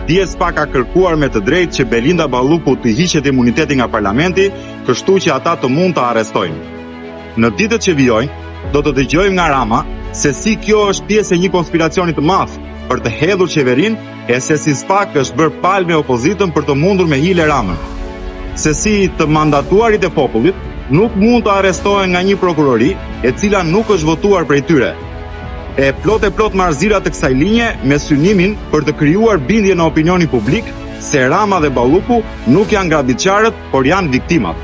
Dies pak ka kërkuar me të drejtë që Belinda Balluku të hiqet imuniteti nga parlamenti, kështu që ata të mund të arrestojnë. Në ditët që vijojnë, do të dëgjojmë nga Rama se si kjo është pjesë e një konspiracioni të madh për të hedhur qeverinë e se si SPAK është bërë palë me opozitën për të mundur me hile Ramën. Se si të mandatuarit e popullit nuk mund të arrestohen nga një prokurori e cila nuk është votuar prej tyre. E plot marrëzira të kësaj linje me synimin për të krijuar bindje në opinionin publik se Rama dhe Balluku nuk janë grabitçarët, por janë viktimat.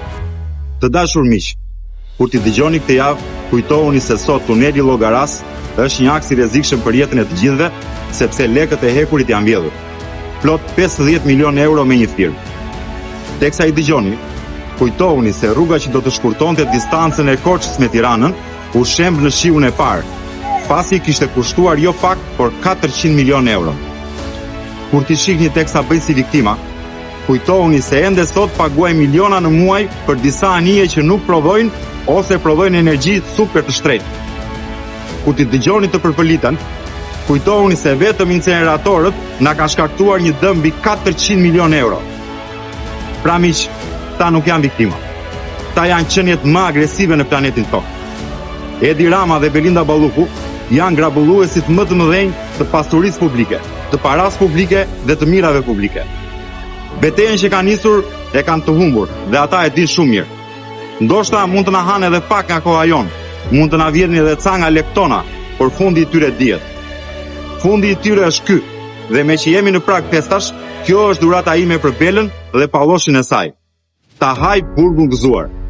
Të dashur miq, kur t'i dëgjoni këtë javë, kujtohuni se sot tuneli Llogaras është një aks i rrezikshëm për jetën e të gjithëve, sepse lekët e hekurit janë vjedhur. Plot 50 milion euro me një firmë. Teksa i dëgjoni, kujtohuni se rruga që do të shkurtonte distancën e Korçës me Tiranën u shemb në shiun e parë, pasi kishte kushtuar jo pak, por 400 milion euro. Kur t'i shihni teksa bëj si viktima, kujtohuni se ende sot paguajnë miliona në muaj për disa anije që nuk prodhojnë ose prodhojnë energji super të shtrejtë. Kur t'i dëgjoni të përpëliten, kujtohuni se vetëm inceneratorët na ka shkaktuar një dëm mbi 400 milion euro. Pra miq, ta nuk janë viktima. Ta janë qeniet më agresive në planetin tokë. Edi Rama dhe Belinda Balluku janë grabulluesit më të mëdhenj të pasurisë publike, të parasë publike dhe të mirave publike. Betejën që kanë nisur e kanë të humbur dhe ata e din shumë mirë. Ndoshta mund të na hanë edhe pak nga koha jon, mund të na vjedhin edhe ca nga lektona, por fundi i tyre dihet. Fundi i tyre është ky, dhe me që jemi në prag festash, kjo është dhurata ime për Belën dhe palloshin e saj. Ta haj burgun gëzuar.